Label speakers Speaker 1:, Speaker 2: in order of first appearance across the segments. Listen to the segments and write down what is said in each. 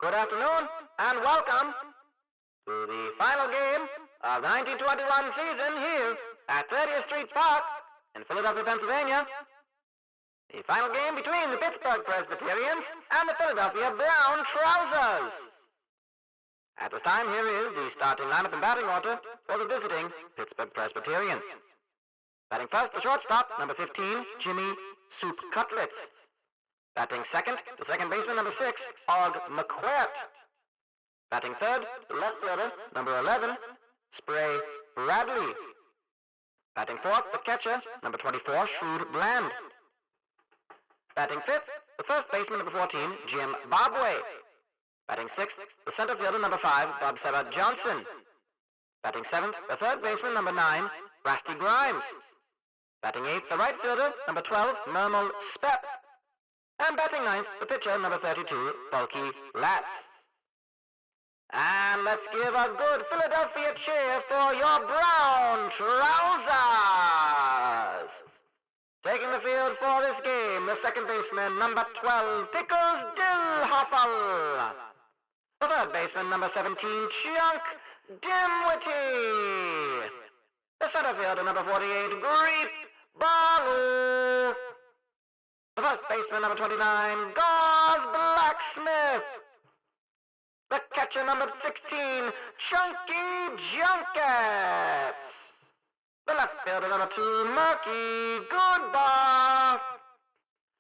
Speaker 1: Good afternoon and welcome to the final game of the 1921 season here at 30th Street Park in Philadelphia, Pennsylvania. The final game between the Pittsburgh Presbyterians and the Philadelphia Brown Trousers. At this time, here is the starting lineup and batting order for the visiting Pittsburgh Presbyterians. Batting first, the shortstop, number 15, Jimmy Soup Cutlets. Batting second, the second baseman, number 6, Og McQuart. Batting third, the left fielder, number 11, Spray Bradley. Batting fourth, the catcher, number 24, Shrewd Bland. Batting fifth, the first baseman, number 14, Jim Bobway. Batting sixth, the center fielder, number 5, Bob Seba Johnson. Batting seventh, the third baseman, number 9, Rusty Grimes. Batting eighth, the right fielder, number 12, Mermal Spep. And batting ninth, the pitcher, number 32, Bulky Latz. And let's give a good Philadelphia cheer for your Brown Trousers. Taking the field for this game, the second baseman, number 12, Pickles Dillhoffel. The third baseman, number 17, Chunk Dimwitty. The center fielder, number 48, Greep Balu. The first baseman, number 29, Gauze Blacksmith. The catcher, number 16, Chunky Junkets. The left fielder, number 2, Murky Goodbar.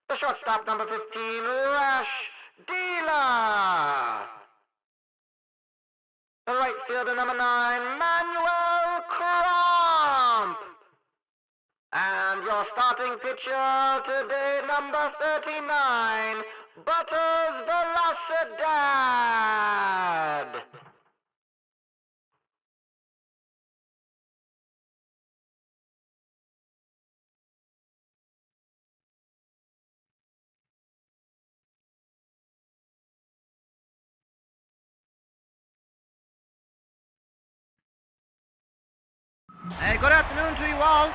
Speaker 1: The shortstop, number 15, Rash Dealer. The right fielder, number 9, Manuel Crump. And your starting pitcher today, number 39, Butters Velocidad.
Speaker 2: Hey, good afternoon to you all.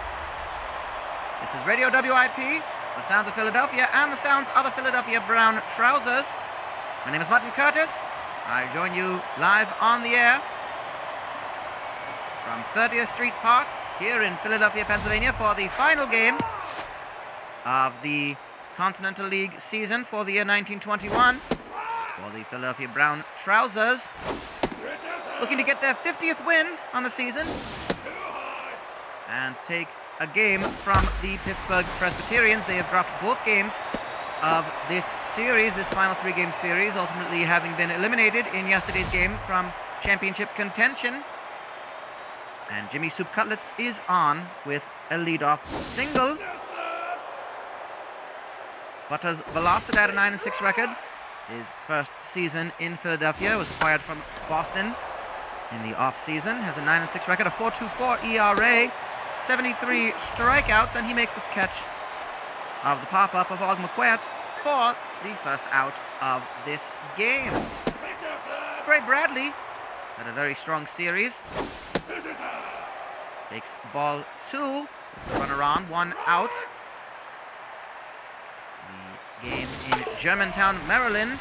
Speaker 2: This is Radio WIP, the sounds of Philadelphia and the sounds of the Philadelphia Brown Trousers. My name is Mutton Curtis. I join you live on the air from 30th Street Park here in Philadelphia, Pennsylvania for the final game of the Continental League season for the year 1921 for the Philadelphia Brown Trousers, looking to get their 50th win on the season and take a game from the Pittsburgh Presbyterians. They have dropped both games of this series, this final 3-game series, ultimately having been eliminated in yesterday's game from championship contention. And Jimmy Soup Cutlets is on with a leadoff single. Butters Velocidad, a 9-6 record. His first season in Philadelphia, was acquired from Boston in the off-season, has a 9-6 record, a 4.24 ERA, 73 strikeouts, and he makes the catch of the pop-up of Og McQuart for the first out of this game. Spray Bradley had a very strong series. Takes ball 2, runner on, 1 out. The game in Germantown, Maryland,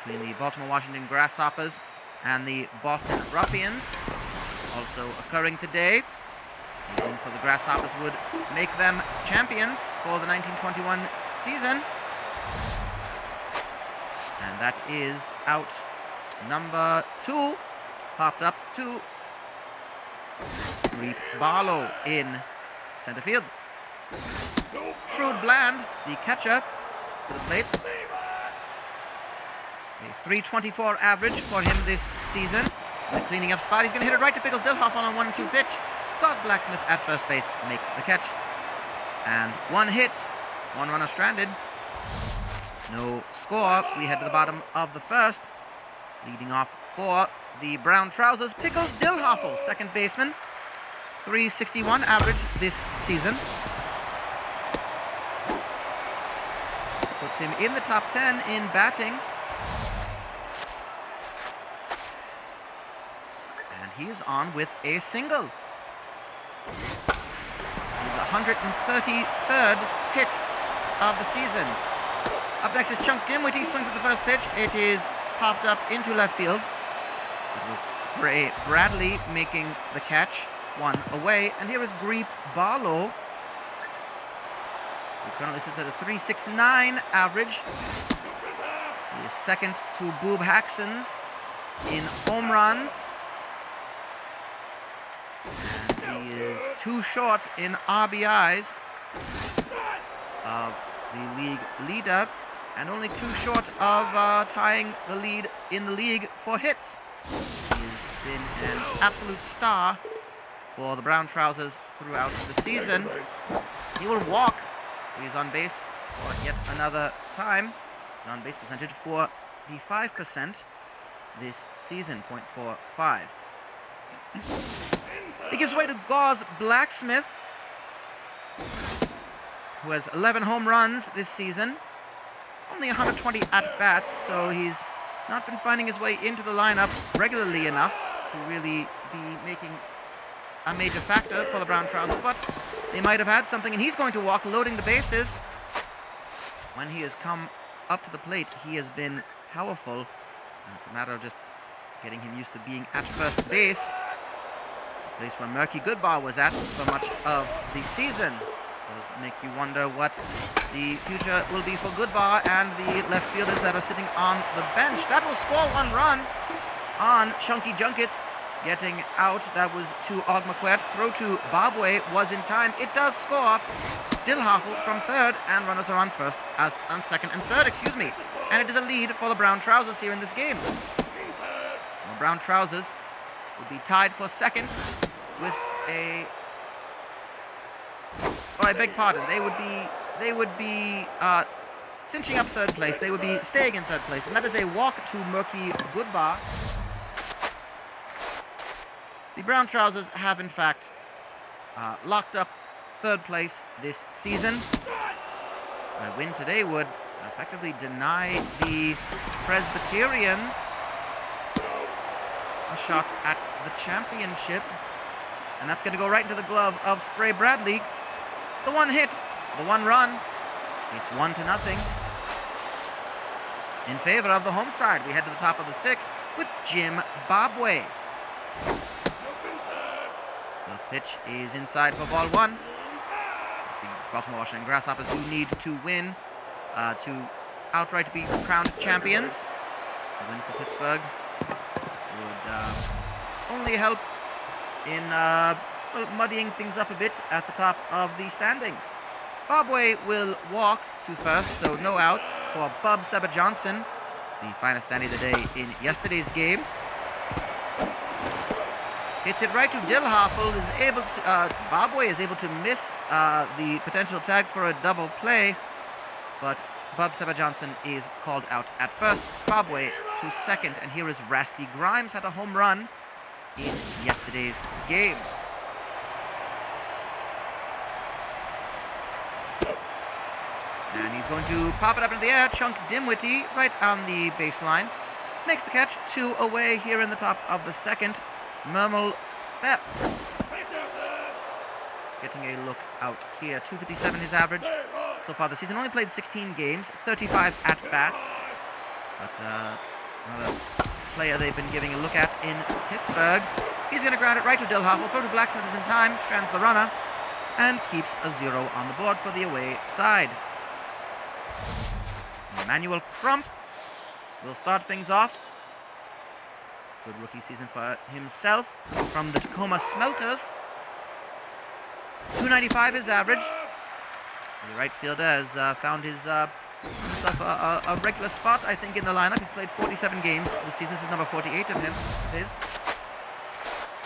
Speaker 2: between the Baltimore-Washington Grasshoppers and the Boston Ruffians, also occurring today. The win for the Grasshoppers would make them champions for the 1921 season. And that is out number 2, popped up to Greep Barlow in center field. Shrewd Bland, the catcher, to the plate. A 3.24 average for him this season. The cleaning up spot, he's going to hit it right to Pickles Dillhoff on a 1-2 pitch. Gauze Blacksmith at first base makes the catch. And 1 hit, 1 runner stranded. No score. We head to the bottom of the first. Leading off for the Brown Trousers, Pickles Dillhoff, second baseman. 3.61 average this season. Puts him in the top 10 in batting. And he is on with a single. His 133rd hit of the season. Up next is Chunk Dimwitty, swings at the first pitch. It is popped up into left field. It was Spray Bradley making the catch, one away. And here is Greep Barlow, who currently sits at a .369 average. He is second to Boob Haxons in home runs. And he is too short in RBIs of the league leader, and only too short of tying the lead in the league for hits. He's been an absolute star for the Brown Trousers throughout the season. He will walk. He's on base for yet another time. An on-base percentage 45% this season, .45. He gives way to Gauze Blacksmith, who has 11 home runs this season. Only 120 at-bats, so he's not been finding his way into the lineup regularly enough to really be making a major factor for the Brown Trousers, but they might have had something, and he's going to walk, loading the bases. When he has come up to the plate, he has been powerful, and it's a matter of just getting him used to being at first base, a place where Murky Goodbar was at for much of the season. Does make you wonder what the future will be for Goodbar and the left fielders that are sitting on the bench. That will score one run on Chunky Junkets getting out. That was to Og McQuaid. Throw to Barbway was in time. It does score. Dillhoffel from third, and runners are on first, as on second and third, and it is a lead for the Brown Trousers here in this game. The Brown Trousers will be tied for second with a... Oh, I beg pardon. They would be cinching up third place. They would be staying in third place, and that is a walk to Murky Goodbar. The Brown Trousers have, in fact, locked up third place this season. A win today would effectively deny the Presbyterians a shot at the championship, and that's going to go right into the glove of Spray Bradley. The one hit, the one run. It's 1-0 in favor of the home side. We head to the top of the sixth with Jim Barbway. This pitch is inside for ball one. The Baltimore Washington Grasshoppers do need to win to outright be crowned champions. A win for Pittsburgh would only help in muddying things up a bit at the top of the standings. Barbway will walk to first, so no outs for Bub Seba Johnson, the finest Danny of the day in yesterday's game. Hits it right to Dillhoffel. Barbway is able to miss the potential tag for a double play, but Bub Seba Johnson is called out at first. Barbway to second, and here is Rasty Grimes, had a home run in yesterday's game. And he's going to pop it up into the air. Chunk Dimwitty right on the baseline makes the catch. 2 away here in the top of the second. Mermel Spep getting a look out here. 257 his average so far this season. Only played 16 games, 35 at-bats. But another player they've been giving a look at in Pittsburgh. He's going to ground it right to Dillhoffel. Throw to Blacksmith is in time. Strands the runner and keeps a 0 on the board for the away side. Emmanuel Crump will start things off. Good rookie season for himself from the Tacoma Smelters. 295 his average. The right fielder has found himself a regular spot, I think, in the lineup. He's played 47 games this season. This is number 48 of his.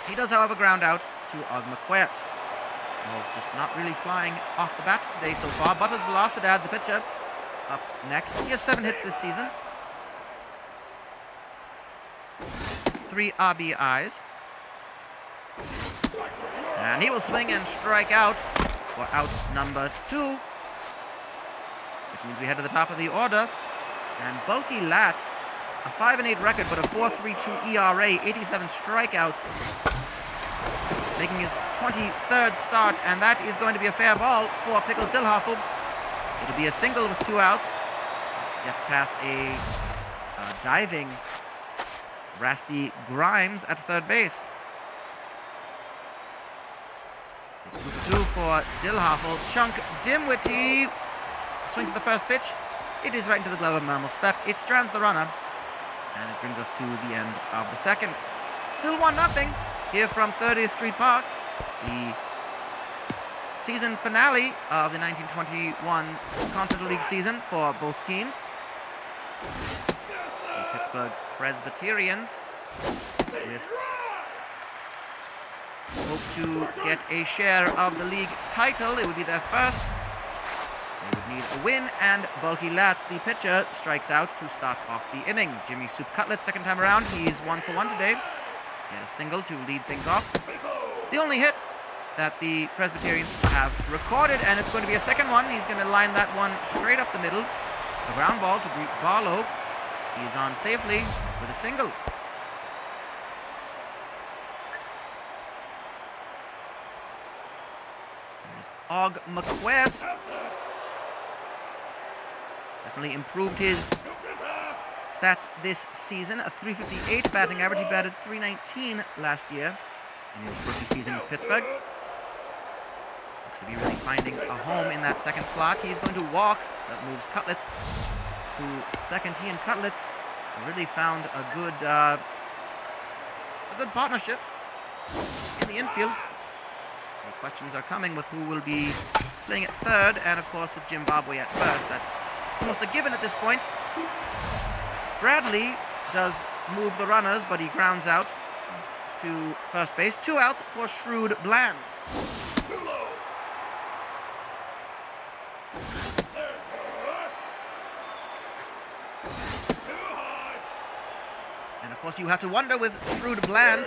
Speaker 2: He does, however, ground out to Og McQuaid. Ball's just not really flying off the bat today so far. Butters Velocidad, the pitcher, up next. He has 7 hits this season. 3 RBIs. And he will swing and strike out for out number 2. Which means we head to the top of the order. And Bulky Latz, a 5-8 record, but a 4.32 ERA, 87 strikeouts, making his 23rd start, and that is going to be a fair ball for Pickles Dillhoffel. It'll be a single with 2 outs. Gets past a diving Rasty Grimes at third base. 2-2 for Dillhoffel. Chunk Dimwitty swings at the first pitch. It is right into the glove of Mermel Spepp. It strands the runner, and it brings us to the end of the second. Still 1-0 here from 30th Street Park. The season finale of the 1921 Continental League season for both teams. The Pittsburgh Presbyterians with hope to get a share of the league title. It would be their first. They would need a win, and Bulky Latz, the pitcher, strikes out to start off the inning. Jimmy Soup Cutlet, second time around, he's 1 for 1 today. He had a single to lead things off. The only hit that the Presbyterians have recorded, and it's going to be a second one. He's going to line that one straight up the middle. A ground ball to greet Barlow. He's on safely with a single. There's Og McQuaid. Definitely improved his stats this season. A .358 batting average. He batted .319 last year in his rookie season with Pittsburgh. Looks to be really finding a home in that second slot. He's going to walk. That moves Cutlets to second. He and Cutlets really found a good partnership in the infield. The questions are coming with who will be playing at third, and of course with Zimbabwe at first. That's almost a given at this point. Bradley does move the runners, but he grounds out to first base. 2 outs for Shrewd Bland. And of course you have to wonder with Shrewd Bland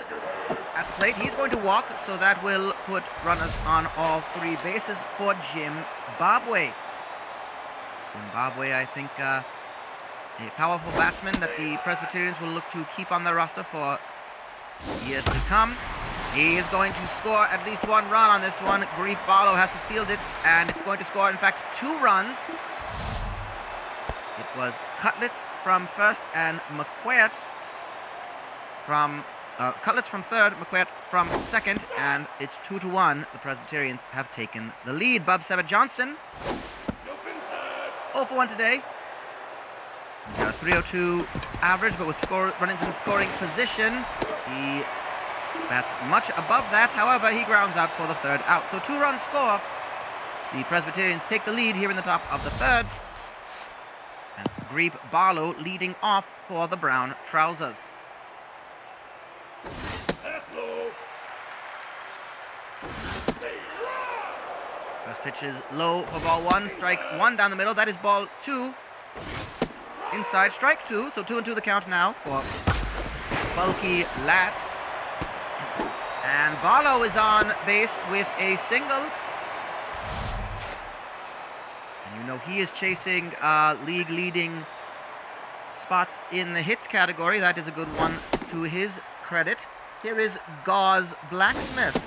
Speaker 2: at the plate. He's going to walk, so that will put runners on all 3 bases for Zimbabwe. Zimbabwe, I think, a powerful batsman that the Presbyterians will look to keep on their roster for years to come. He is going to score at least 1 run on this one. Greep Barlow has to field it, and it's going to score, in fact, 2 runs. It was Cutlets from first and McQuaid from Cutlets from third, McQuaid from second, and it's 2-1. The Presbyterians have taken the lead. Bub Sevitt Johnson, 0 for 1 today. He's got a .302 average, but with run-ins in scoring position, he bats much above that. However, he grounds out for the third out. So 2-run score. The Presbyterians take the lead here in the top of the third. And it's Greep Barlow leading off for the Brown Trousers. That's low. First pitch is low for ball 1. Strike 1 down the middle. That is ball 2. Inside, strike 2. So 2-2 the count now for Bulky Latz. And Barlow is on base with a single. And you know he is chasing league-leading spots in the hits category. That is a good one to his credit. Here is Gauze Blacksmith.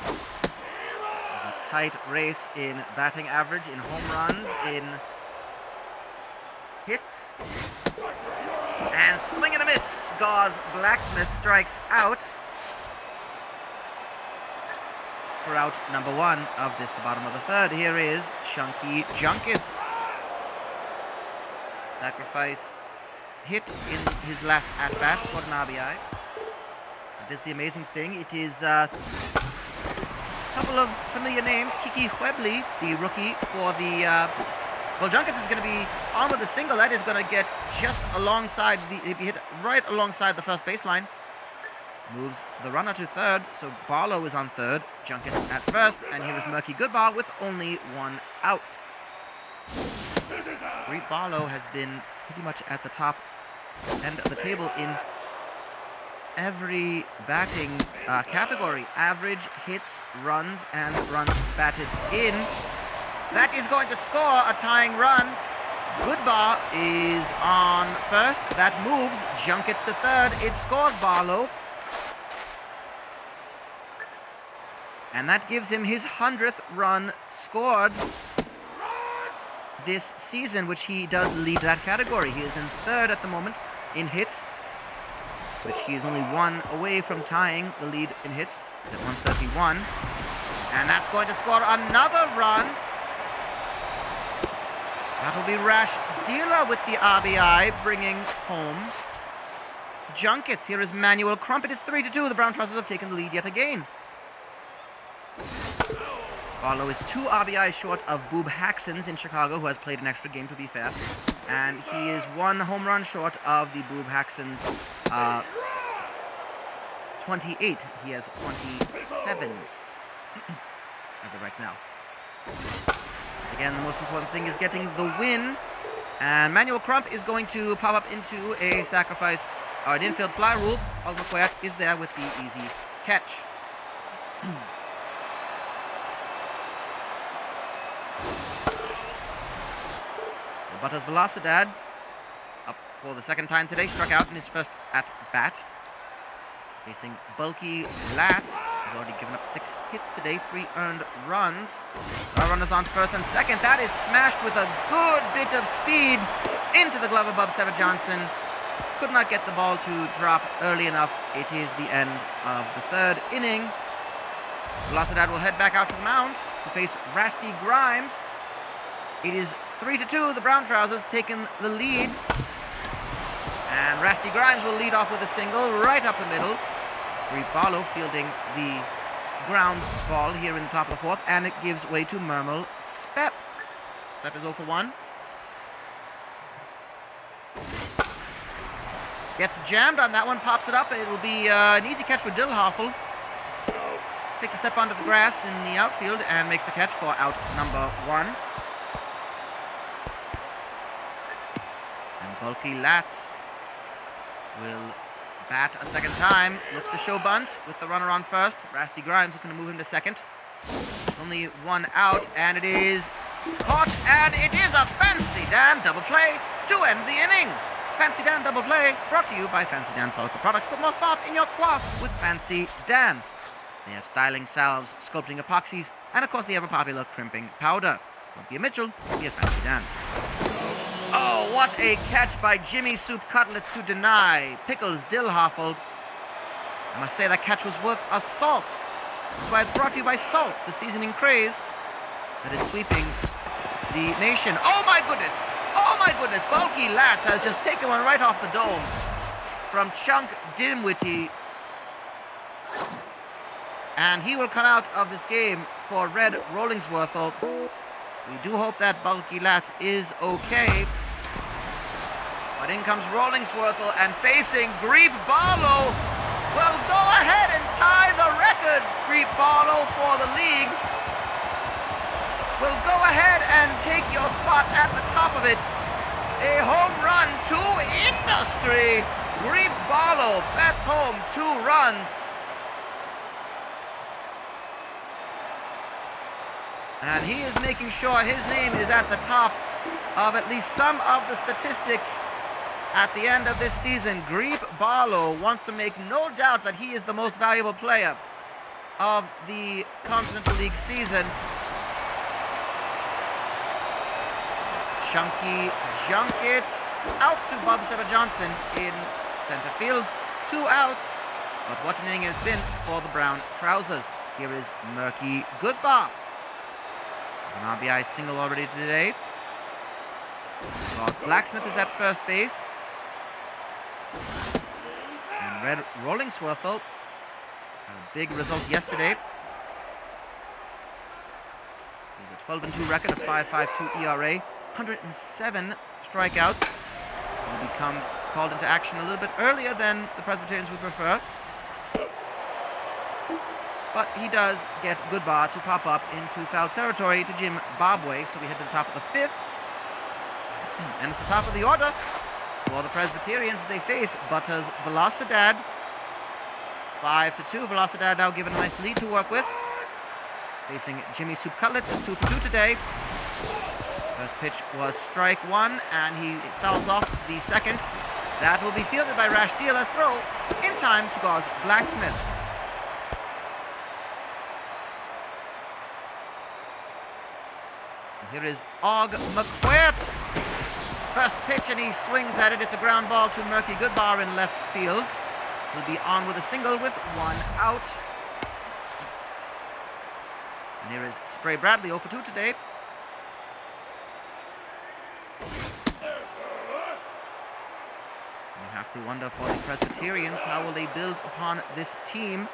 Speaker 2: A tight race in batting average, in home runs, in hits. And swing and a miss. Gauze Blacksmith strikes out for out number 1 of this, the bottom of the third. Here is Chunky Junkets. Sacrifice hit in his last at-bat for an RBI. That is the amazing thing. It is a couple of familiar names. Kiki Huebley, the rookie for the... well, Junkets is going to be on with a single. That is going to get just alongside it'll be hit right alongside the first baseline. Moves the runner to third, so Barlow is on third. Junkets at first, and here is Murky Goodbar with only 1 out. Greep Barlow has been pretty much at the top end of the table in every batting category. Average, hits, runs, and runs batted in. That is going to score a tying run. Goodbar is on first. That moves Junkets to third. It scores Barlow. And that gives him his 100th run scored. this season, which he does lead that category. He is in third at the moment in hits, which he is only one away from tying the lead in hits. He's at 131. And that's going to score another run. That'll be Rash Dealer with the RBI, bringing home Junkets. Here is Manuel Crump. It is 3-2. The Brown Trousers have taken the lead yet again. Barlow is 2 RBI short of Boob Haxons in Chicago, who has played an extra game, to be fair. And he is 1 home run short of the Boob Haxons 28. He has 27 as of right now. Again, the most important thing is getting the win. And Manuel Crump is going to pop up into a sacrifice, or an infield fly rule. Oliver Coyat is there with the easy catch. Butters Velocidad, up for the second time today, struck out in his first at bat. Facing bulky Latz, he's already given up 6 hits today, 3 earned runs. Our runners on first and second. That is smashed with a good bit of speed into the glove of Bob Sever Johnson. Could not get the ball to drop early enough. It is the end of the third inning. Velocidad will head back out to the mound to face Rasty Grimes. It is 3-2. The Brown Trousers taking the lead. And Rasty Grimes will lead off with a single right up the middle. Reed Barlow fielding the ground ball here in the top of the fourth, and it gives way to Mermel Spep. Spep is 0 for 1. Gets jammed on that one, pops it up. It will be an easy catch for Dillhoffel. Takes a step onto the grass in the outfield and makes the catch for out number 1. And bulky Latz will bat a second time. Looks to show bunt with the runner on first. Rasty Grimes looking to move him to second. Only 1 out, and it is caught, and it is a Fancy Dan double play to end the inning. Fancy Dan double play brought to you by Fancy Dan Follicle Products. Put more fop in your coif with Fancy Dan. They have styling salves, sculpting epoxies, and of course the ever-popular crimping powder. Don't be a Mitchell, be a Fancy Dan. Oh, what a catch by Jimmy Soup Cutlets to deny Pickles Dillhoffel. I must say that catch was worth a salt. That's why it's brought to you by Salt, the seasoning craze that is sweeping the nation. Oh my goodness! Oh my goodness! Bulky Latz has just taken one right off the dome from Chunk Dinwiddie. And he will come out of this game for Red Rollingsworthel. We do hope that Bulky Latz is okay. But in comes Rollingsworthel, and facing Greep Barlow will go ahead and tie the record. Greep Barlow for the league will go ahead and take your spot at the top of it. A home run to industry. Greep Barlow bats home 2 runs. And he is making sure his name is at the top of at least some of the statistics at the end of this season. Greep Barlow wants to make no doubt that he is the most valuable player of the Continental League season. Chunky Junkets out to Bob Sever Johnson in center field. 2 outs. But what an inning it has been for the Brown Trousers. Here is Murky Goodbar. An RBI single already today. Ross Blacksmith is at first base. And Red Rollingsworthel had a big result yesterday. With a 12-2 record, a 5.52 ERA, 107 strikeouts. Will become called into action a little bit earlier than the Presbyterians would prefer. But he does get Goodbar to pop up into foul territory to Jim Bobway. So we head to the top of the 5th. And it's the top of the order for the Presbyterians as they face Butters Velocidad. 5-2. Velocidad now given a nice lead to work with. Facing Jimmy Soup Cutlets, 2 for 2 today. First pitch was strike 1, and he fouls off the second. That will be fielded by Rash Dealer. Throw in time to Gauze Blacksmith. Here is Og McQuirt. First pitch and he swings at it. It's a ground ball to Murky Goodbar in left field. He'll be on with a single with 1 out. And here is Spray Bradley 0 for 2 today. You have to wonder for the Presbyterians, how will they build upon this team?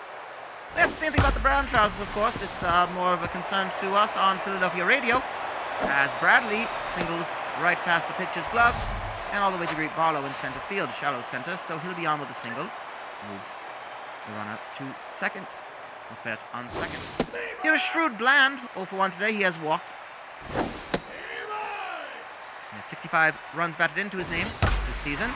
Speaker 2: That's the same thing about the Brown Trousers, of course. It's more of a concern to us on Philadelphia radio, as Bradley singles right past the pitcher's glove and all the way to Greet Barlow in center field, shallow center, so he'll be on with a single. Moves the runner to second. McQuirt on second. Here is Shrewd Bland, 0 for 1 today. He has walked. He has 65 runs batted into his name this season.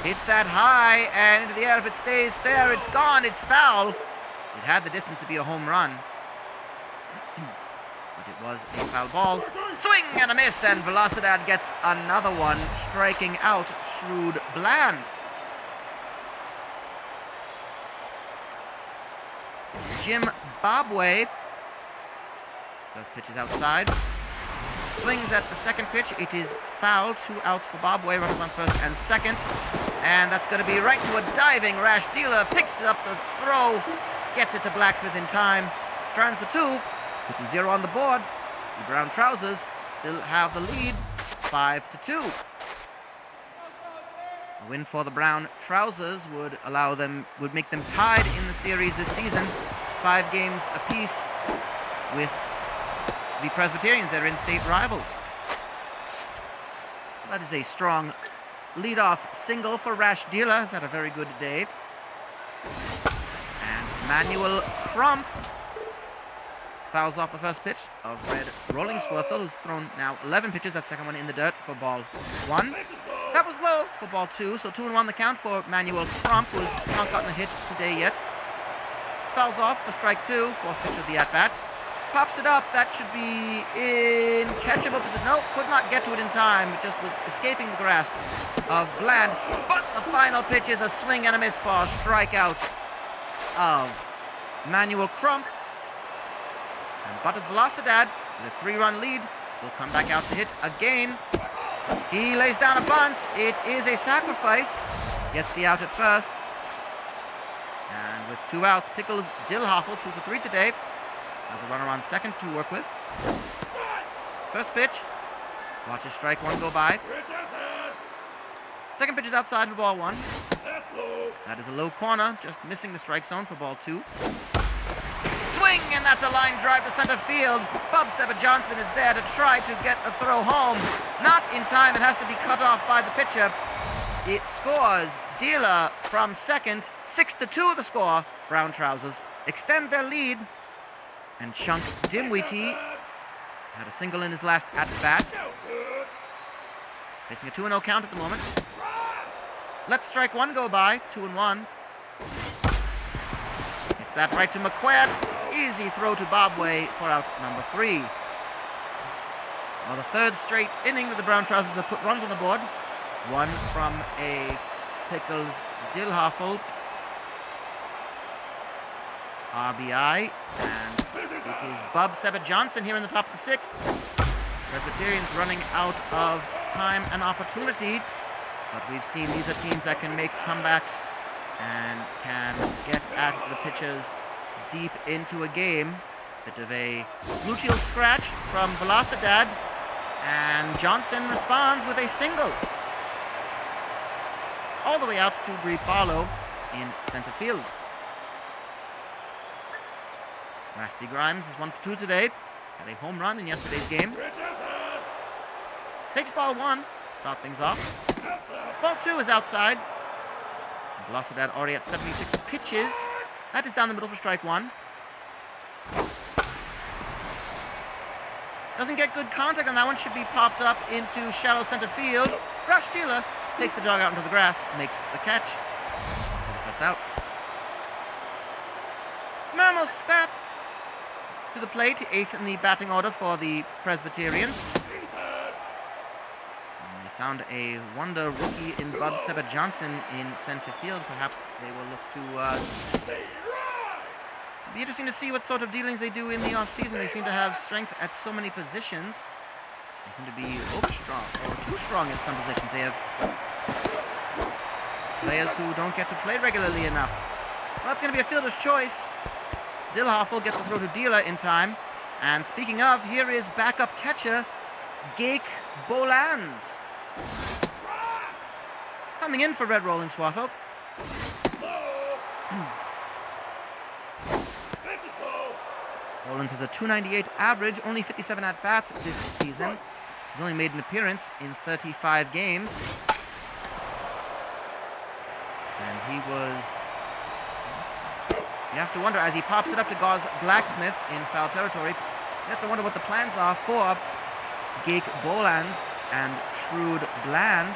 Speaker 2: Hits that high and into the air. If it stays fair, it's gone. It's foul. It had the distance to be a home run, but it was a foul ball. Swing and a miss, and Velocidad gets another one, striking out Shrewd Bland. Jim Bobway does pitches outside. Swings at the second pitch. It is foul. 2 outs for Bobway. Runners on first and second. And that's going to be right to a diving Rash Dealer. Picks up the throw. Gets it to Blacksmith in time. Strands the 2. Puts a 0 on the board. The Brown Trousers still have the lead. 5-2. A win for the Brown Trousers would make them tied in the series this season. 5 games apiece with the Presbyterians. They're in-state rivals. That is a strong leadoff single for Rash Dealer. He's had a very good day. And Manuel Crump fouls off the first pitch of Red Rollingsworthel, who's thrown now 11 pitches. That second one in the dirt for ball 1. That was low for ball 2, so 2-1 the count for Manuel Crump, who's not gotten a hit today yet. Fouls off for strike 2, 4th pitch of the at-bat. Pops it up, that should be in catchable position. No, could not get to it in time. It just was escaping the grasp of Bland. But the final pitch is a swing and a miss for a strikeout of Manuel Crump. And Butters Velocidad, with a 3-run lead, will come back out to hit again. He lays down a bunt. It is a sacrifice. Gets the out at first. And with 2 outs, Pickles Dillhoffel, 2 for 3 today. Has a runner on second to work with. First pitch. Watches strike 1 go by. Second pitch is outside for ball 1. That is a low corner, just missing the strike zone for ball 2. Swing, and that's a line drive to center field. Bob Seba Johnson is there to try to get the throw home. Not in time. It has to be cut off by the pitcher. It scores. Dealer from second. 6-2 the score. Brown Trousers extend their lead. And Chunk Dimwitty had a single in his last at-bat. Facing a 2-0 count at the moment. Let's strike 1 go by. 2-1. It's that right to McQuaid. Easy throw to Bobway for out number 3. Well, the 3rd straight inning that the Brown Trousers have put runs on the board. 1 from a Pickles Dillhoffel RBI, and it is Bob Seba Johnson here in the top of the 6th. Presbyterians running out of time and opportunity, but we've seen these are teams that can make comebacks and can get at the pitchers deep into a game. Bit of a gluteal scratch from Velocidad, and Johnson responds with a single. All the way out to Greet Barlow in center field. Rusty Grimes is 1 for 2 today. Had a home run in yesterday's game. Takes ball 1. Start things off. Ball 2 is outside. Velocidad already at 76 pitches. That is down the middle for strike 1. Doesn't get good contact on that one. Should be popped up into shallow center field. Rush Dealer takes the dog out into the grass. Makes the catch. For the first out. Mermel Spap to the plate, 8th in the batting order for the Presbyterians. And they found a wonder rookie in Bob Seba Johnson in center field. Perhaps they will look to... It'll be interesting to see what sort of dealings they do in the offseason. They seem to have strength at so many positions. They seem to be overstrong or too strong in some positions. They have players who don't get to play regularly enough. Well, that's going to be a fielder's choice. Dilhoffel gets the throw to Dealer in time. And speaking of, here is backup catcher Gake Bolans. Coming in for Red Rolling Swatho. Bolans has a .298 average, only 57 at-bats this season. He's only made an appearance in 35 games. And he was... You have to wonder, as he pops it up to Gauze Blacksmith in foul territory, you have to wonder what the plans are for Gake Bolans and Shrewd Bland.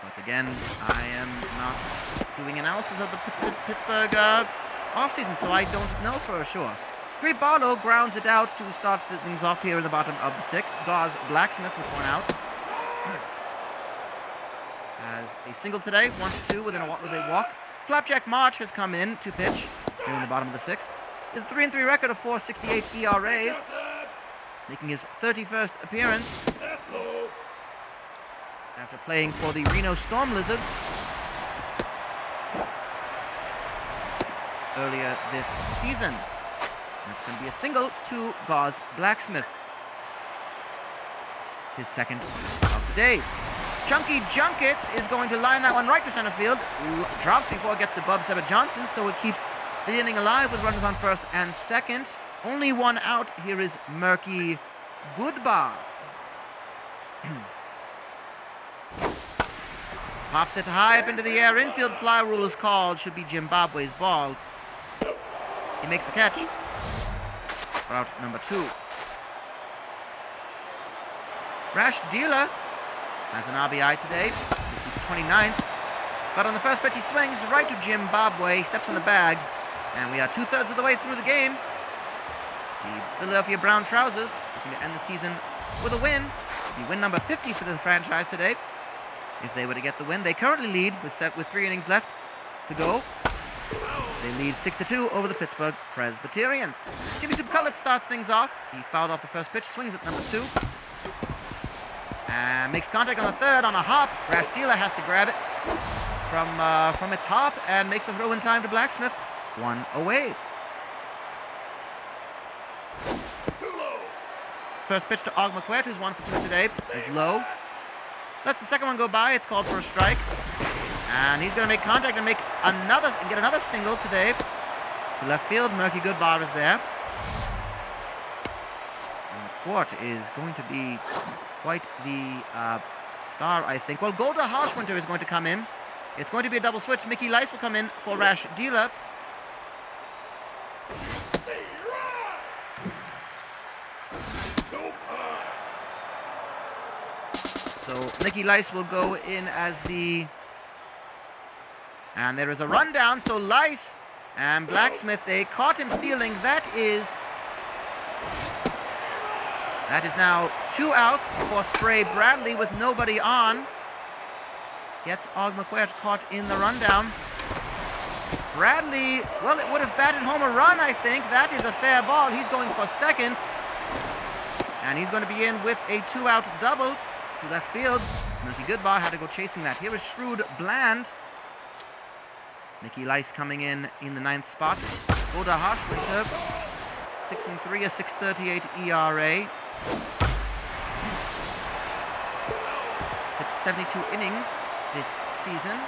Speaker 2: But again, I am not doing analysis of the Pittsburgh offseason, so I don't know for sure. Great Barlow grounds it out to start things off here in the bottom of the sixth. Gauze Blacksmith with one out. Has a single today, 1-2 with a walk. Flapjack March has come in to pitch here in the bottom of the sixth. His 3-3 record of .468 ERA, making his 31st appearance after playing for the Reno Storm Lizards earlier this season. That's going to be a single to Gauze Blacksmith. His second of the day. Chunky Junkets is going to line that one right to center field. Drops before it gets to Bub Sebert Johnson, so it keeps the inning alive with runners on first and second. Only one out. Here is Murky Goodbar. Pops it high up into the air. Infield fly rule is called. Should be Zimbabwe's ball. He makes the catch. For out number 2. Rash Dealer has an RBI today. This is 29th. But on the first pitch, he swings right to Zimbabwe, steps on the bag, and we are 2/3 of the way through the game. The Philadelphia Brown Trousers looking to end the season with a win. The win number 50 for the franchise today. If they were to get the win, they currently lead with 3 innings left to go. They lead 6-2 over the Pittsburgh Presbyterians. Jimmy Supercullett starts things off. He fouled off the first pitch, swings at number 2. And makes contact on the third on a hop. Rash Dealer has to grab it from its hop and makes the throw in time to Blacksmith. 1 away. First pitch to Og McQuaid, who's 1 for 2 today, is low. Lets the second one go by. It's called for a strike. And he's going to make contact and get another single today. To left field, Murky Goodbar is there. And Quart is going to be quite the star, I think. Well, Golda Harshwinter is going to come in. It's going to be a double switch. Mickey Lice will come in for Rash Dealer. So Mickey Lice will go in as the... And there is a rundown, so Lice and Blacksmith, they caught him stealing. That is now 2 outs for Spray Bradley with nobody on. Gets Og McQuaid caught in the rundown. Bradley, well, it would have batted home a run, I think. That is a fair ball. He's going for second. And he's going to be in with a 2-out double to left field. Murky Goodbar had to go chasing that. Here is Shrewd Bland. Mickey Lice coming in the 9th spot. Golda Harshwinter, 6-3, a 6.38 ERA. Pitched 72 innings this season.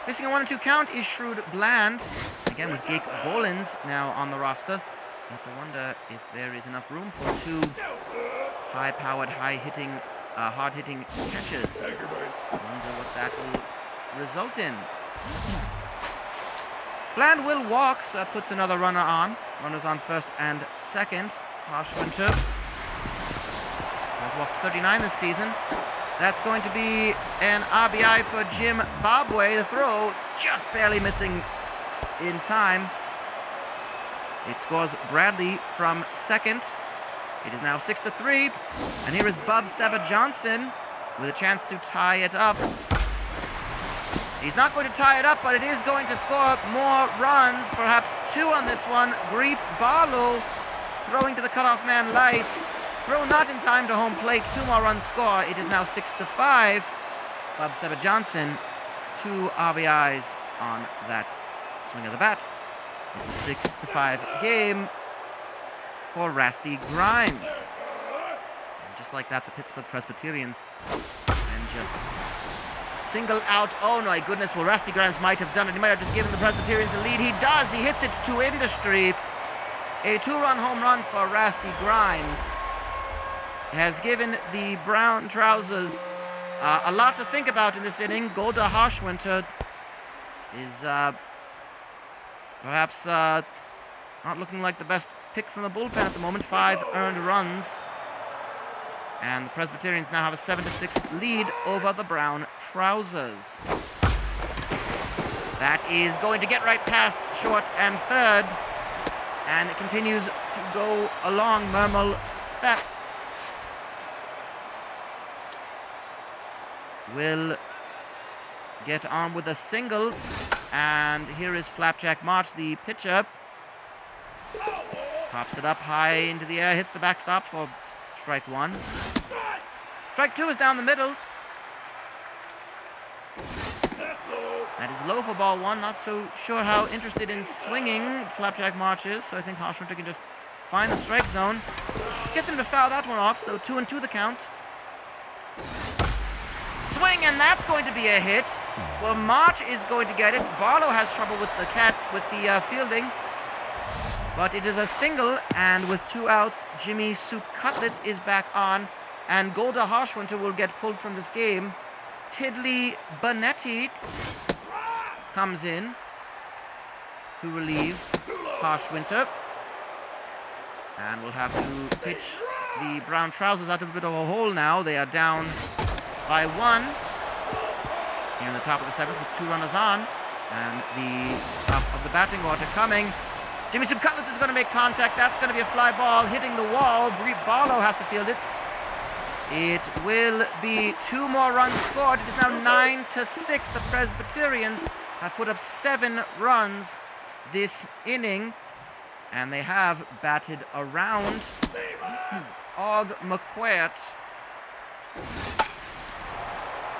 Speaker 2: Missing a 1-2 count is Shrewd Bland. Again with Gake Bolans now on the roster. You have to wonder if there is enough room for 2 high-powered, hard-hitting catchers. I wonder what that will result in. Bland will walk, so that puts another runner on. Runners on first and second. Harshwinter has walked 39 this season. That's going to be an RBI for Zimbabwe. The throw just barely missing in time. It scores Bradley from second. It is now 6-3. And here is Bub Sebert Johnson. with a chance to tie it up. He's not going to tie it up, but it is going to score more runs, perhaps 2 on this one. Greep Barlow throwing to the cutoff man Lice. Throw not in time to home plate. 2 more runs score. It is now 6-5. Bob Seba Johnson, 2 RBIs on that swing of the bat. It's a 6-5 game for Rasty Grimes. And just like that, the Pittsburgh Presbyterians and just single out. Oh my goodness, well, Rasty Grimes might have done it. He might have just given the Presbyterians the lead. He does. He hits it to industry. A 2-run home run for Rasty Grimes has given the Brown Trousers a lot to think about in this inning. Golda Harshwinter is perhaps not looking like the best pick from the bullpen at the moment. 5 earned runs. And the Presbyterians now have a 7-6 lead over the Brown Trousers. That is going to get right past short and third. And it continues to go along. Mermel Spep will get on with a single. And here is Flapjack March, the pitcher. Pops it up high into the air, hits the backstop for strike 1. Strike 2 is down the middle. That is low for ball 1. Not so sure how interested in swinging Flapjack March is, so I think Harshwinter can just find the strike zone. Gets him to foul that one off, so 2-2 the count. Swing, and that's going to be a hit. Well, March is going to get it. Barlow has trouble with the fielding. But it is a single, and with 2 outs, Jimmy Soup Cutlets is back on, and Golda Harshwinter will get pulled from this game. Tiddly Bonetti comes in to relieve Harshwinter, and will have to pitch the Brown Trousers out of a bit of a hole now. They are down by 1 here in the top of the 7th with 2 runners on, and the top of the batting order coming. Jimmy Soup Cutlets is going to make contact. That's going to be a fly ball hitting the wall. Barlow has to field it. It will be 2 more runs scored. It is now 9-6. The Presbyterians have put up 7 runs this inning, and they have batted around. Og McQuart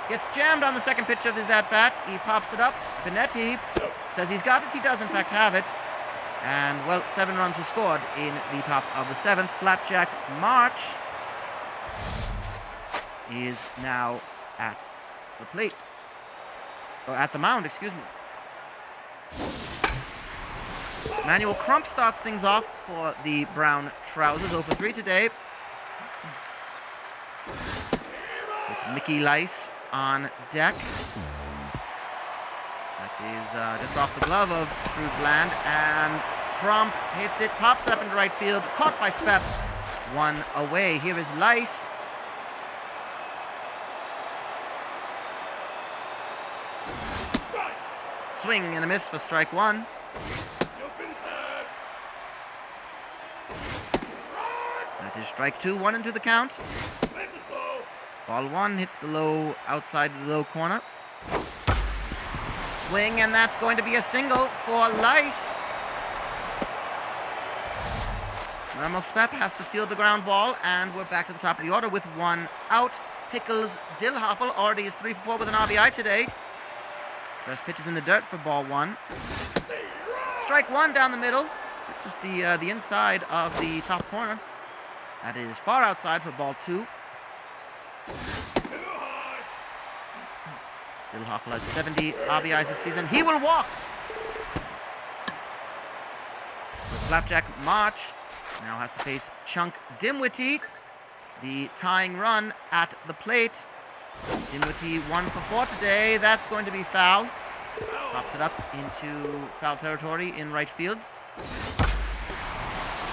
Speaker 2: gets jammed on the second pitch of his at-bat. He pops it up. Benetti says he's got it. He does, in fact, have it. And, well, 7 runs were scored in the top of the 7th. Flapjack March is now at the plate. Or at the mound, excuse me. Manuel Crump starts things off for the Brown Trousers. 0-for-3 today. With Mickey Lice on deck. That is just off the glove of Shrewd Bland, and Crump hits it, pops it up into right field, caught by Spep, 1 away. Here is Lice. Swing and a miss for strike 1. That is strike 2, 1-2 the count. Ball 1 hits the low outside of the low corner. Swing, and that's going to be a single for Lice. Mermel Spep has to field the ground ball, and we're back to the top of the order with 1 out. Pickles Dillhoffel already is 3-for-4 with an RBI today. First pitch is in the dirt for ball 1. Strike 1 down the middle. It's just the inside of the top corner. That is far outside for ball 2. Dillhoffel has 70 RBIs this season. He will walk. So Flapjack March now has to face Chunk Dimwitty, the tying run at the plate. Dimwitty 1-for-4 today. That's going to be foul. Pops it up into foul territory in right field.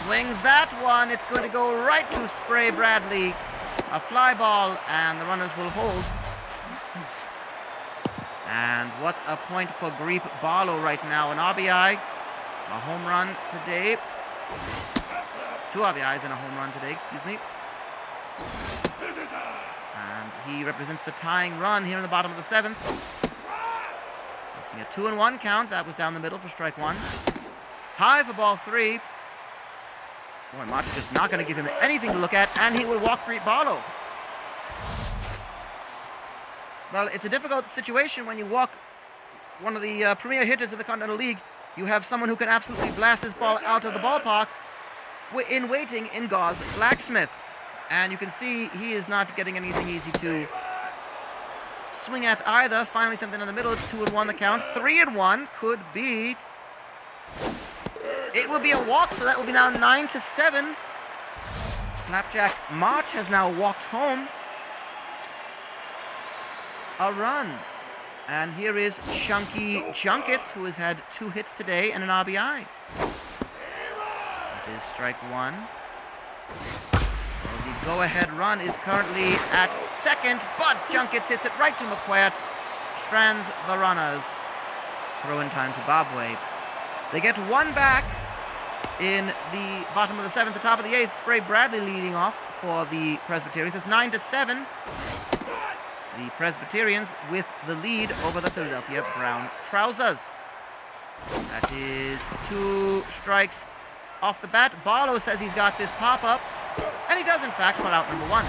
Speaker 2: Swings that one. It's going to go right to Spray Bradley. A fly ball, and the runners will hold. And what a point for Greep Barlow right now. An RBI, a home run today. 2 RBIs and a home run today, excuse me. And he represents the tying run here in the bottom of the 7th. Missing a 2-1 count. That was down the middle for strike 1. High for ball 3. Boy, March is just not going to give him anything to look at, and he will walk Greet Barlow. Well, it's a difficult situation when you walk one of the premier hitters of the Continental League. You have someone who can absolutely blast this ball out of the ballpark in waiting in Gauze Blacksmith. And you can see he is not getting anything easy to swing at either. Finally, something in the middle. It's 2-1 the count. 3-1 could be. It will be a walk, so that will be now 9-7. Flapjack March has now walked home a run. And here is Chunky Junkets, who has had 2 hits today and an RBI. That is strike 1. Well, the go-ahead run is currently at second, but Junkets hits it right to McQuaid. Strands the runners. Throw in time to Bobway. They get 1 back in the bottom of the 7th, the top of the 8th. Spray Bradley leading off for the Presbyterians. It's 9-7. The Presbyterians with the lead over the Philadelphia Brown Trousers. That is 2 strikes off the bat. Barlow says he's got this pop-up, and he does in fact for out number 1.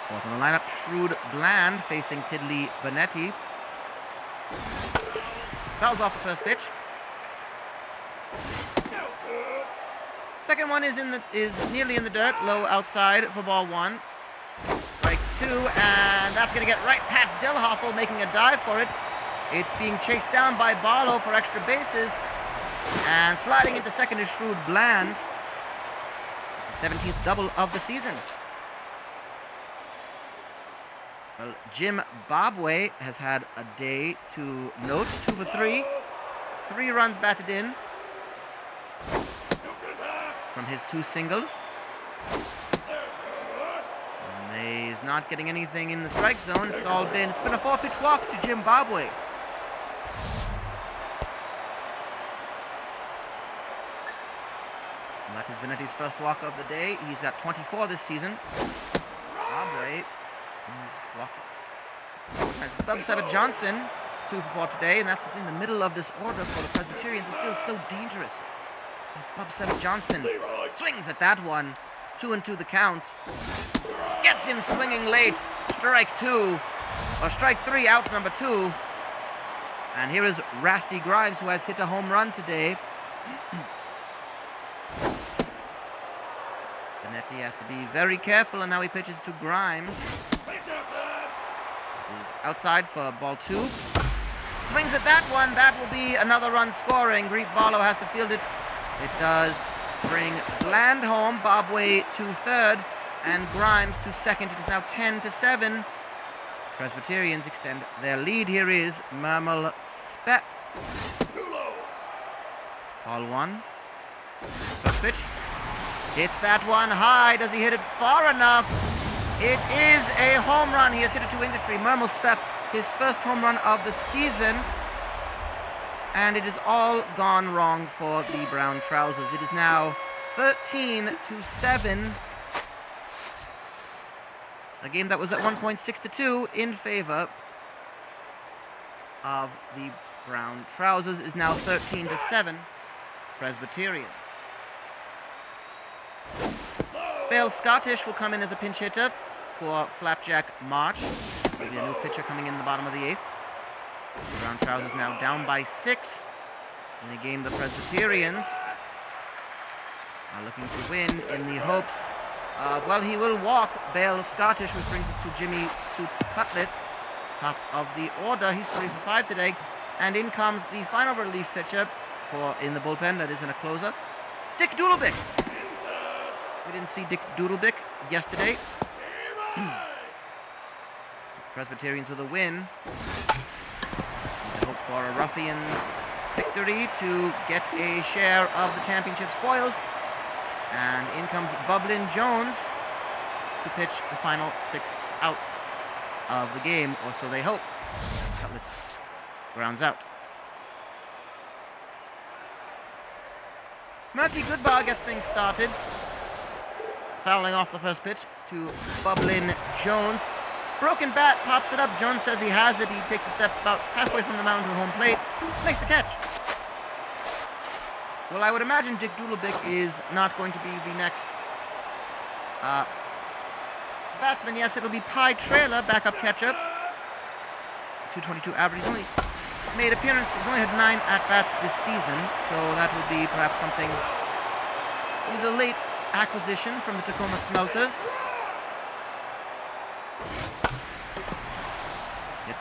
Speaker 2: Fourth in the lineup, Shrewd Bland facing Tiddly Benetti. Fouls off the first pitch. Second one is nearly in the dirt, low outside for ball 1. Strike 2, and that's going to get right past Dillhoffel, making a dive for it. It's being chased down by Barlow for extra bases, and sliding into second is Shrewd Bland. The 17th double of the season. Well, Jim Bobway has had a day to note. 2 for 3. 3 runs batted in from his 2 singles. And he's not getting anything in the strike zone. It's been a 4-pitch walk to Jim Bobway. And that is Benetti's first walk of the day. He's got 24 this season. Bobway has Bub Sabat Johnson, 2 for 4 today, and that's in the middle of this order for the Presbyterians. It's still so dangerous. Bub Sabat Johnson swings at that one. 2-2 the count. Gets him swinging late. Strike 3, out number 2. And here is Rasty Grimes, who has hit a home run today. Benetti has to be very careful, and now he pitches to Grimes. He's outside for ball 2. Swings at that one. That will be another run scoring. Greet Barlow has to field it. It does bring Bland home. Bobway to third, and Grimes to second. It is now 10-7. Presbyterians extend their lead. Here is Mermel Spep. Ball 1. First pitch. Hits that one high. Does he hit it far enough? It is a home run. He has hit it to industry. Mermel Spep, his first home run of the season. And it is all gone wrong for the Brown Trousers. It is now 13-7. A game that was at one point 6-2 in favor of the Brown Trousers is now 13-7 Presbyterians. Bale Scottish will come in as a pinch hitter for Flapjack March. There'll be a new pitcher coming in the bottom of the 8th. The Brown Trousers now down by 6 in a game the Presbyterians are looking to win in the hopes of, well, he will walk Bale Scottish, which brings us to Jimmy Soup Cutlets, top of the order. He's 3 for 5 today. And in comes the final relief pitcher in the bullpen, that is in a closer, Dick Doodlebick. We didn't see Dick Doodlebick yesterday. Presbyterians with a win. They hope for a Ruffians victory to get a share of the championship spoils. And in comes Bublin Jones to pitch the final 6 outs of the game, or so they hope. Cutlets grounds out. Murky Goodbar gets things started. Fouling off the first pitch. to Bublin Jones. Broken bat, pops it up. Jones says he has it. He takes a step about halfway from the mound to home plate. Makes the catch. Well, I would imagine Dick Dulabik is not going to be the next batsman. Yes, it'll be Pi Trailer, backup catcher. 222 average. He's only made appearances. He's only had 9 at-bats this season, so that would be perhaps something. He's a late acquisition from the Tacoma Smelters.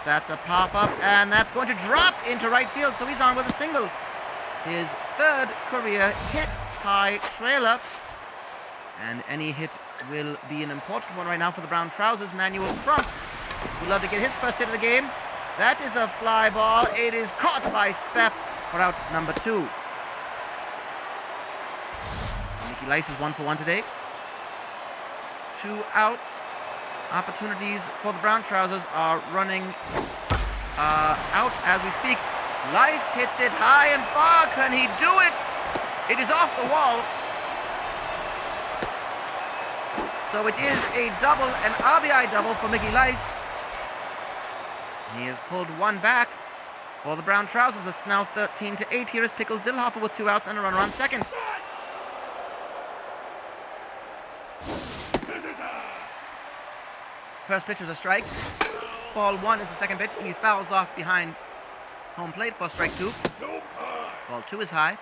Speaker 2: That's a pop-up, and that's going to drop into right field, so he's on with a single. His 3rd career hit by Trailer, and any hit will be an important one right now for the brown trousers. Manuel Crump would love to get his first hit of the game. That is a fly ball. It is caught by Spep for out number 2. Mickey Lice is 1 for 1 today. 2 outs. Opportunities for the brown trousers are running out as we speak. Lice hits it high and far. Can he do it? It is off the wall. So it is a double, an RBI double for Mickey Lice. He has pulled 1 back for the brown trousers. It's now 13-8. Here is Pickles Dillhofer with 2 outs and a runner on second. First pitch was a strike. Ball 1 is the second pitch. He fouls off behind home plate for strike 2. Ball 2 is high.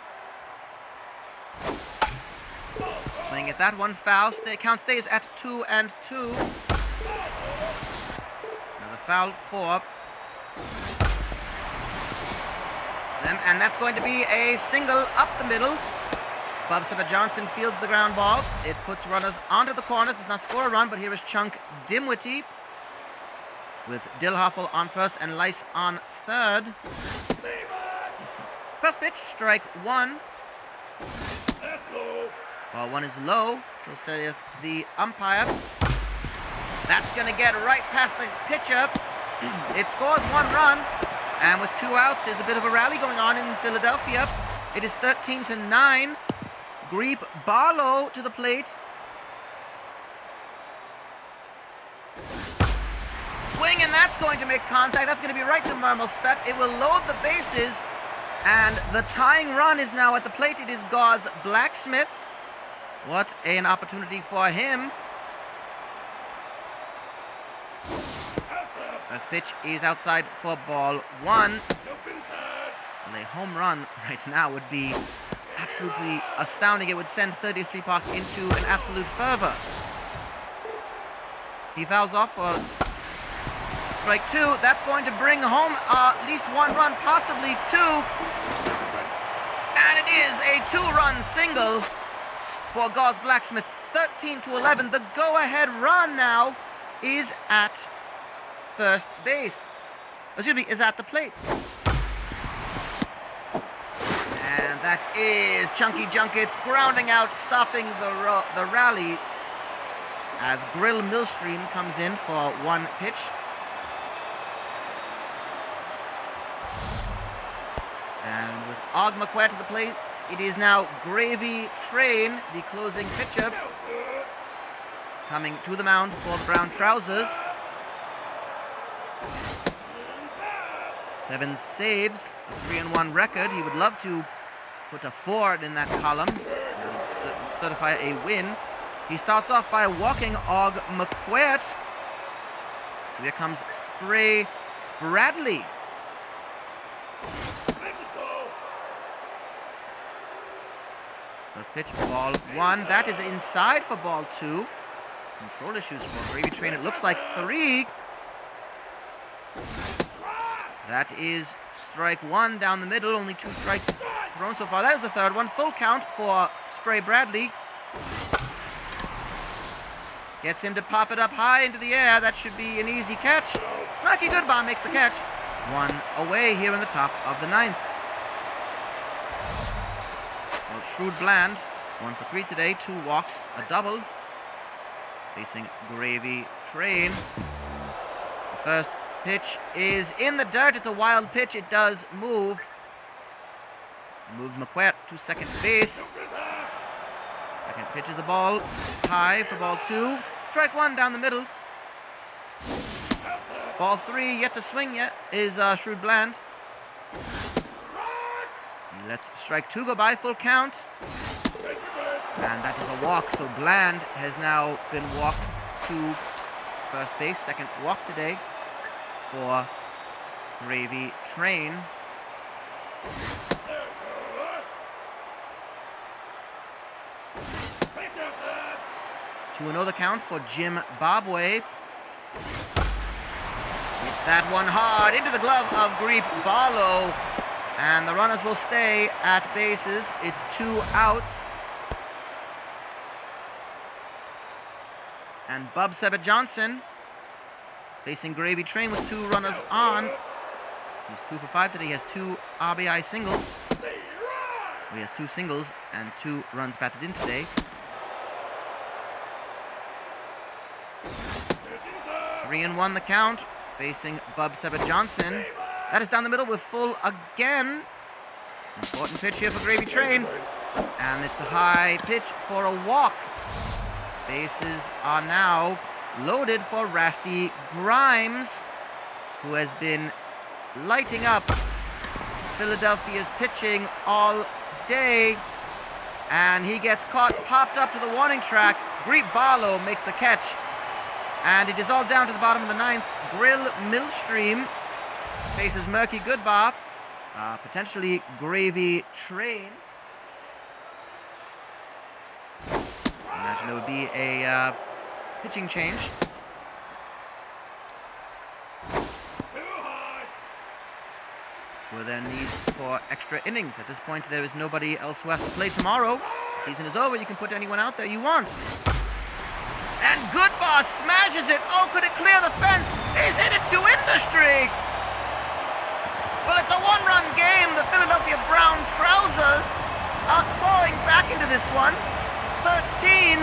Speaker 2: Swing at that one, foul. Count stays at 2-2. Another foul for them, and that's going to be a single up the middle. Bob Sipper Johnson fields the ground ball. It puts runners onto the corners. Does not score a run, but here is Chunk Dimwitty with Dillhofer on first and Lice on third. First pitch, strike 1.
Speaker 3: That's low.
Speaker 2: Ball 1 is low, so saith the umpire. That's going to get right past the pitcher. It scores 1 run, and with 2 outs, there's a bit of a rally going on in Philadelphia. It is 13-9. Greep Barlow to the plate. Swing, and that's going to make contact. That's going to be right to Mermel Spep. It will load the bases, and the tying run is now at the plate. It is Gauze Blacksmith. What an opportunity for him. First pitch is outside for ball 1. And a home run right now would be absolutely astounding. It would send 30th Street Park into an absolute fervor. He fouls off for strike 2. That's going to bring home at least 1 run, possibly 2. And it is a 2-run single for Gauze Blacksmith. 13-11. The go-ahead run now is at first base. Excuse me, is at the plate. And that is Chunky Junkets grounding out, stopping the rally as Grill Millstream comes in for 1 pitch. And with Og McQuaid to the plate, it is now Gravy Train, the closing pitcher, coming to the mound for the brown trousers. 7 saves, a 3-1 record. He would love to put a 4 in that column and certify a win. He starts off by walking Og McQuaid. So here comes Spray Bradley. First pitch, ball 1. That is inside for ball 2. Control issues for Gravy Train. It looks like 3. That is strike 1 down the middle. Only 2 strikes thrown so far. That is the 3rd one. Full count for Spray Bradley. Gets him to pop it up high into the air. That should be an easy catch. Rocky Goodbomb makes the catch. 1 away here in the top of the 9th. Well, Shrewd Bland, 1 for 3 today. 2 walks, a double. Facing Gravy Train. The first pitch is in the dirt. It's a wild pitch. It does move. It moves McQuaid to second base. Second pitch is a ball high for ball 2. strike one down the middle.
Speaker 3: Outside.
Speaker 2: Ball three, yet to swing yet, is Shrewd Bland.
Speaker 3: Rock.
Speaker 2: He lets strike two go by, full count.
Speaker 3: Take your base.
Speaker 2: And that is a walk, so Bland has now been walked to first base. Second walk today for Gravy Train.
Speaker 3: There's no run. Pitch outside.
Speaker 2: 2-0 the count for Jim Bobway. Hits that one hard into the glove of Greep Barlow. And the runners will stay at bases. It's 2 outs. And Bub Sebet Johnson facing Gravy Train with 2 runners on. He's 2 for 5 today. He has 2 RBI singles.
Speaker 3: They run.
Speaker 2: He has 2 singles and 2 runs batted in today.
Speaker 3: Pitch inside.
Speaker 2: 3-1 the count, facing Bub Sebet Johnson. That is down the middle with full again. Important pitch here for Gravy Train. And it's a high pitch for a walk. Bases are now loaded for Rasty Grimes, who has been lighting up Philadelphia's pitching all day. And he gets caught, popped up to the warning track. Greep Barlow makes the catch. And it is all down to the bottom of the 9th. Grill Millstream faces Murky Goodbar. Potentially Gravy Train. Imagine there would be a pitching change.
Speaker 3: Too high.
Speaker 2: Were there needs for extra innings? At this point, there is nobody else who has to play tomorrow. The season is over. You can put anyone out there you want. And Goodbar smashes it. Oh, could it clear the fence? He's hit it to industry. Well, it's a 1-run game. The Philadelphia Brown Trousers are clawing back into this one. 13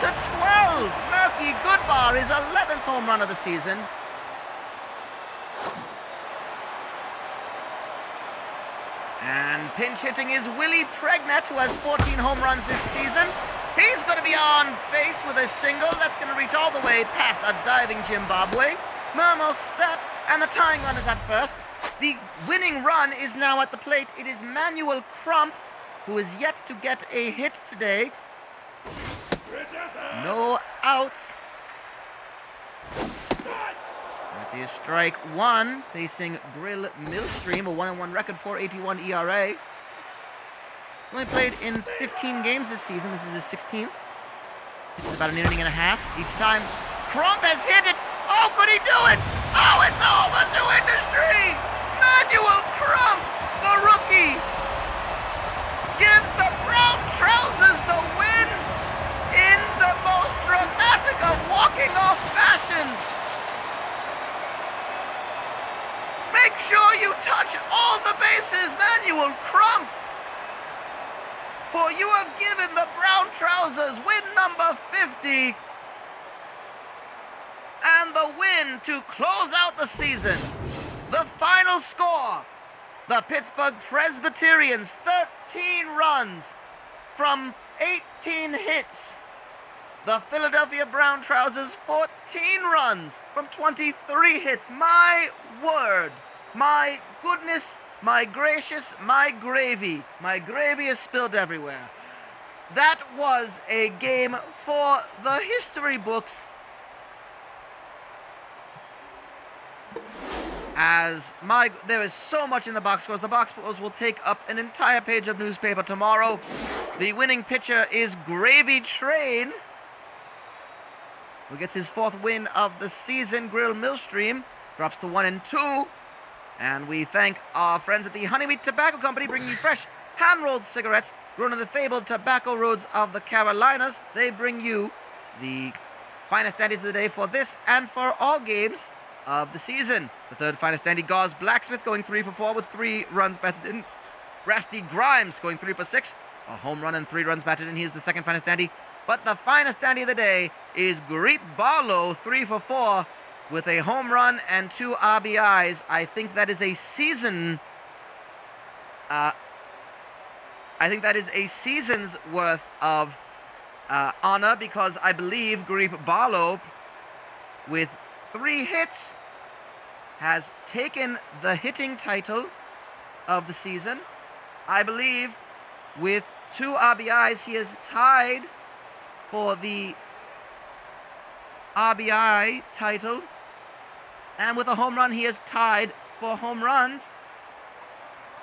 Speaker 2: to 12. Murky Goodbar, his 11th home run of the season. And pinch hitting is Willie Pregnant, who has 14 home runs this season. He's going to be on base with a single. That's going to reach all the way past a diving Zimbabwe. Murmo Spep, and the tying run is at first. The winning run is now at the plate. It is Manuel Crump, who is yet to get a hit today.
Speaker 3: Pitch outside.
Speaker 2: No outs.
Speaker 3: Strike.
Speaker 2: That is strike one, facing Grill Millstream, a 1-1 record, 4.81 ERA. Only played in 15 games this season. This is his 16th. This is about an inning and a half each time. Crump has hit it. Oh, could he do it? Oh, it's over to industry. Manuel Crump, the rookie, gives the Brown Trousers the win in the most dramatic of walking off fashions. Make sure you touch all the bases, Manuel Crump. For you have given the Brown Trousers win number 50 and the win to close out the season. The final score, the Pittsburgh Presbyterians 13 runs from 18 hits. The Philadelphia Brown Trousers 14 runs from 23 hits. My word, my goodness, my gracious, my gravy. My gravy is spilled everywhere. That was a game for the history books. There is so much in the box scores. The box scores will take up an entire page of newspaper tomorrow. The winning pitcher is Gravy Train, who gets his 4th win of the season. Grill Millstream drops to 1-2. And we thank our friends at the Honeymeat Tobacco Company, bringing you fresh, hand-rolled cigarettes grown in the fabled tobacco roads of the Carolinas. They bring you the finest dandies of the day for this and for all games of the season. The 3rd finest dandy, Gauze Blacksmith, going 3 for 4 with 3 runs batted in. Rasty Grimes going 3 for 6, a home run and 3 runs batted in. He is the 2nd finest dandy. But the finest dandy of the day is Greep Barlow, 3 for 4. With a home run and 2 RBIs. I think that is a season. I think that is a season's worth of honor because I believe Garib Barlow, with 3 hits, has taken the hitting title of the season. I believe with 2 RBIs, he is tied for the RBI title. And with a home run, he is tied for home runs.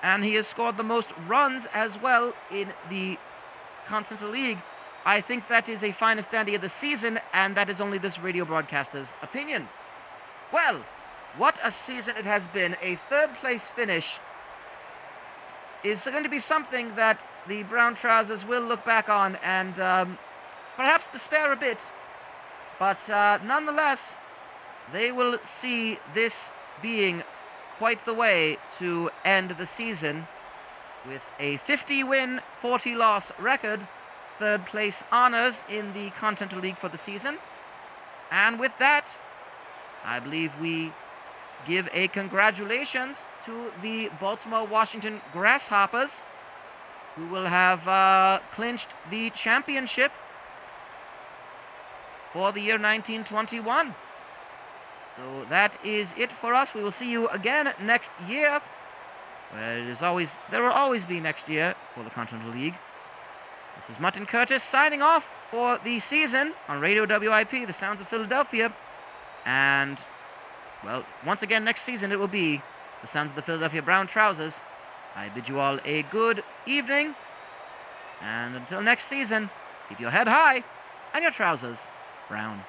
Speaker 2: And he has scored the most runs as well in the Continental League. I think that is a finest dandy of the season, and that is only this radio broadcaster's opinion. Well, what a season it has been. A 3rd place finish is going to be something that the Brown Trousers will look back on and perhaps despair a bit. But nonetheless, they will see this being quite the way to end the season with a 50-win, 40-loss record, 3rd place honors in the Continental League for the season. And with that, I believe we give a congratulations to the Baltimore-Washington Grasshoppers, who will have clinched the championship for the year 1921. So that is it for us. We will see you again next year. There will always be next year for the Continental League. This is Mutton Curtis signing off for the season on Radio WIP, the sounds of Philadelphia. And, well, once again next season it will be the sounds of the Philadelphia Brown Trousers. I bid you all a good evening. And until next season, keep your head high and your trousers brown.